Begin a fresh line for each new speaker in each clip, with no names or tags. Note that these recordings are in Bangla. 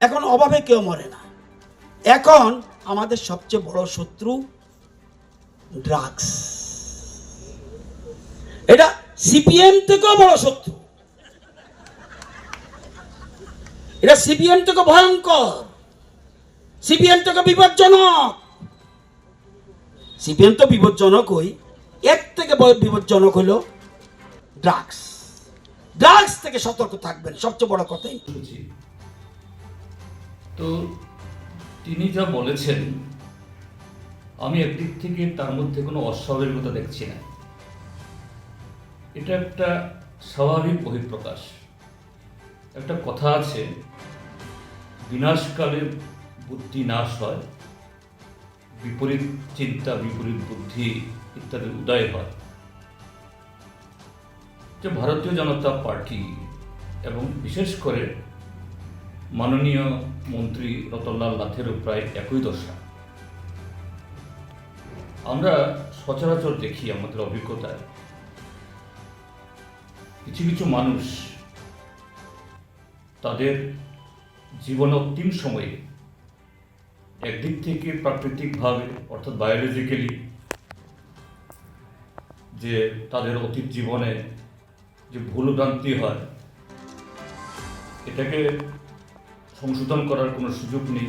এখন অভাবে কেউ মরে না। এখন আমাদের সবচেয়ে বড় শত্রু ড্রাগস। এটা সিপিএম থেকেও বড় শত্রু, এটা সিপিএম থেকে ভয়ঙ্কর, সিপিএম থেকে বিপজ্জনক। সিপিএম তো বিপজ্জনকই, এর থেকে বিপজ্জনক হলো ড্রাগস। ড্রাগস থেকে সতর্ক থাকবেন, সবচেয়ে বড় কথাই।
তো তিনি যা বলেছেন, আমি একদিক থেকে তার মধ্যে কোনো অস্বাভাবিকতা দেখছি না। এটা একটা স্বাভাবিক বহিঃপ্রকাশ। একটা কথা আছে, বিনাশকালে বুদ্ধি নাশ হয়, বিপরীত চিন্তা বিপরীত বুদ্ধি ইত্যাদি উদয় হয়। যে ভারতীয় জনতা পার্টি এবং বিশেষ করে মাননীয় মন্ত্রী রতনলাল নাথেরও প্রায় একই দশা। আমরা সচরাচর দেখি আমাদের অভিজ্ঞতায় কিছু কিছু মানুষ তাদের জীবন অন্তিম সময়ে একদিক থেকে প্রাকৃতিকভাবে অর্থাৎ বায়োলজিক্যালি যে তাদের অতীত জীবনে যে ভুল ভ্রান্তি হয়, এটাকে সংশোধন করার কোনো সুযোগ নেই,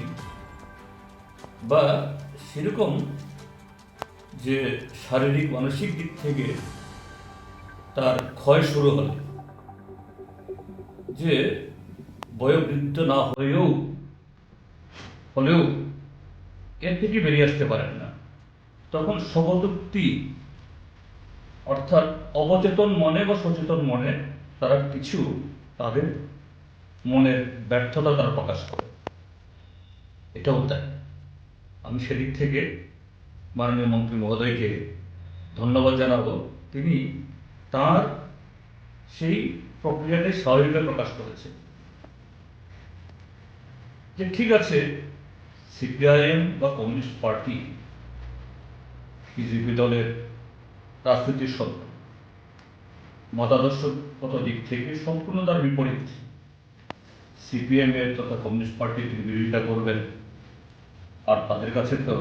বা সেরকম যে শারীরিক মানসিক দিক থেকে তার ক্ষয় শুরু হলে যে বয়োবৃদ্ধ না হলেও এর থেকে বেরিয়ে আসতে পারেন না, তখন স্বগতোক্তি অর্থাৎ অবচেতন মনে বা সচেতন মনে তারা কিছু তাদের মনের ব্যর্থতা তারা প্রকাশ করে। এটাও তাই। আমি সেদিক থেকে মাননীয় মন্ত্রী মহোদয়কে ধন্যবাদ জানাবো। তিনি তার সেই প্রক্রিয়াতে স্বাভাবিকভাবে প্রকাশ করেছে যে ঠিক আছে, সিপিআইএম বা কমিউনিস্ট পার্টি বিজেপি দলের রাজনীতির সত্য মতাদর্শগত দিক থেকে সম্পূর্ণ তার বিপরীত। সিপিএম এর তথা কমিউনিস্ট পার্টি তিনি বিরোধিতা করবেন, আর তাদের কাছে তো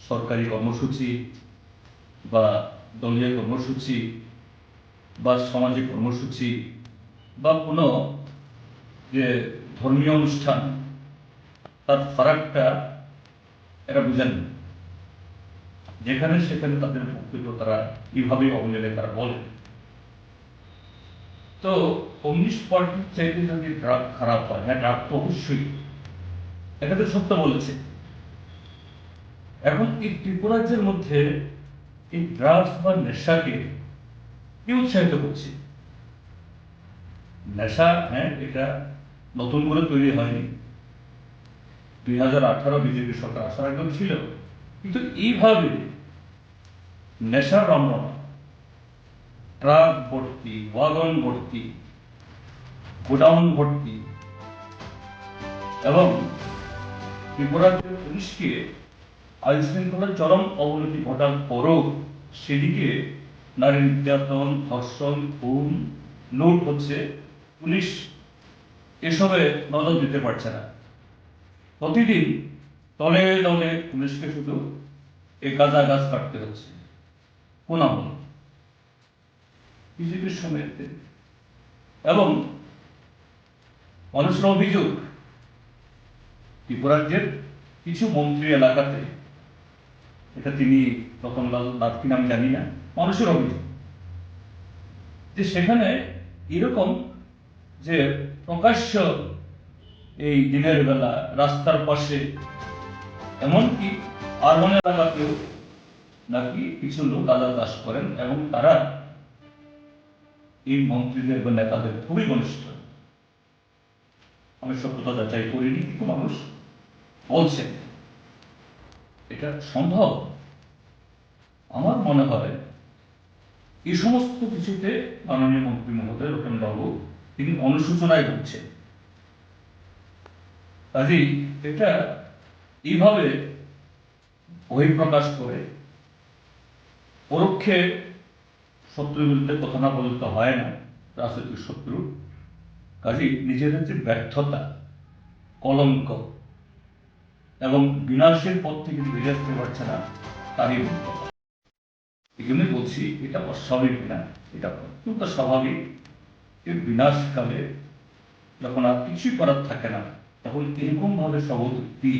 সরকারি কর্মসূচি বা দলীয় কর্মসূচি বা সামাজিক কর্মসূচি বা কোনো যে ধর্মীয় অনুষ্ঠান, তার ফারাকটা এরা বুঝেন না। যেখানে সেখানে তাদের বক্তব্য তারা এইভাবেই অবহেলে তারা বলেন। তো কমিউনিস্ট পার্টির চাইতে যদি ড্রাগ খারাপ হয়, হ্যাঁ ড্রাগ তো অবশ্যই, এটা তো সত্য বলেছে। এখন এই ত্রিপুরাজ্যের মধ্যে এই ড্রাগস বা নেশাকে কি উৎসাহিত করছে? নেশা, হ্যাঁ এটা নতুন করে তৈরি হয়নি, 2018 বিজেপি সরকার আসার আগেও ছিল, কিন্তু এইভাবে নেশার রমরমা, ট্রাক ভর্তি, ওয়াগন ভর্তি, গোডাউন ভর্তি, এবং ত্রিপুরাজ্যের পুলিশকে আইন শৃঙ্খলার চরম অবনতি ঘটার পরও সেদিকে নারী নির্যাতন, ধর্ষণ, খুন, লুট হচ্ছে, পুলিশ এসবে নজর দিতে পারছে না। প্রতিদিন দলে দলে পুলিশকে শুধু এই গাঁজা গাছ কাটতে হচ্ছে। কোন আমল? বিজেপির সময়তে। এবং মানুষের অভিযোগ, ত্রিপুরাজ্যের কিছু মন্ত্রী এলাকাতে, এটা তিনি রতনলাল নাথ কিনা আমি জানি না, মানুষের অভিযোগ যে সেখানে এরকম যে প্রকাশ্য এই দিনের বেলা রাস্তার পাশে, এমনকি আরবান এলাকাতেও নাকি কিছু লোক গাঁজা চাষ করেন এবং তারা এই মন্ত্রীদের বা নেতাদের খুবই ঘনিষ্ঠ। আমি সত্যতা যাচাই করিনি, কিন্তু মানুষ বলছেন এটা সম্ভব। আমার মনে হয় এই সমস্ত কিছুতে মাননীয় মন্ত্রী মহোদয় রতনবাবু তিনি অনুশোচনায় ভুগছেন। কাজেই এটা এইভাবে বহিঃপ্রকাশ করে পরোক্ষে শত্রুর বিরুদ্ধে কথা না বলতে হয় না, রাজনৈতিক শত্রু। কাজেই নিজেদের যে ব্যর্থতা, কলঙ্ক এবং বিনাশের পথ থেকে বেরিয়ে আসতে পারছে না তারই উন্নত। এই জন্যই বলছি এটা অস্বাভাবিক না, এটা অত্যন্ত স্বাভাবিক। এই বিনাশকালে যখন আর কিছুই করার থাকে না, তখন এরকম ভাবে সহযোগী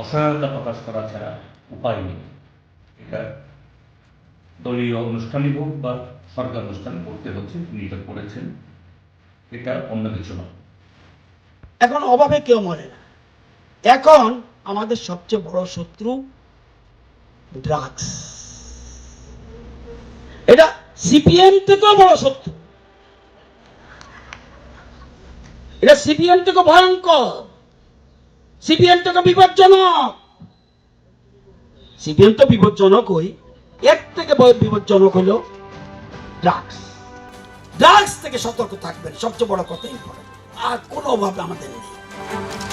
অসহায়তা প্রকাশ করা ছাড়া উপায় নেই। এটা দলীয় অনুষ্ঠানিক হোক বা সরকার অনুষ্ঠান করতে হচ্ছে, তিনি এটা করেছেন, এটা অন্য কিছু নয়।
এখন অভাবে কেউ মরে না। এখন আমাদের সবচেয়ে বড় শত্রু ড্রাগস। এটা সিপিএম থেকেও বড় শত্রু, এটা সিপিএম থেকে ভয়ঙ্কর, সিপিএম থেকে বিপজ্জনক। সিপিএম তো বিপজ্জনকই, এর থেকে বিপজ্জনক হলো ড্রাগস। ড্রাগস থেকে সতর্ক থাকবেন, সবচেয়ে বড় কথা। আর কোনো অভাব আমাদের নেই।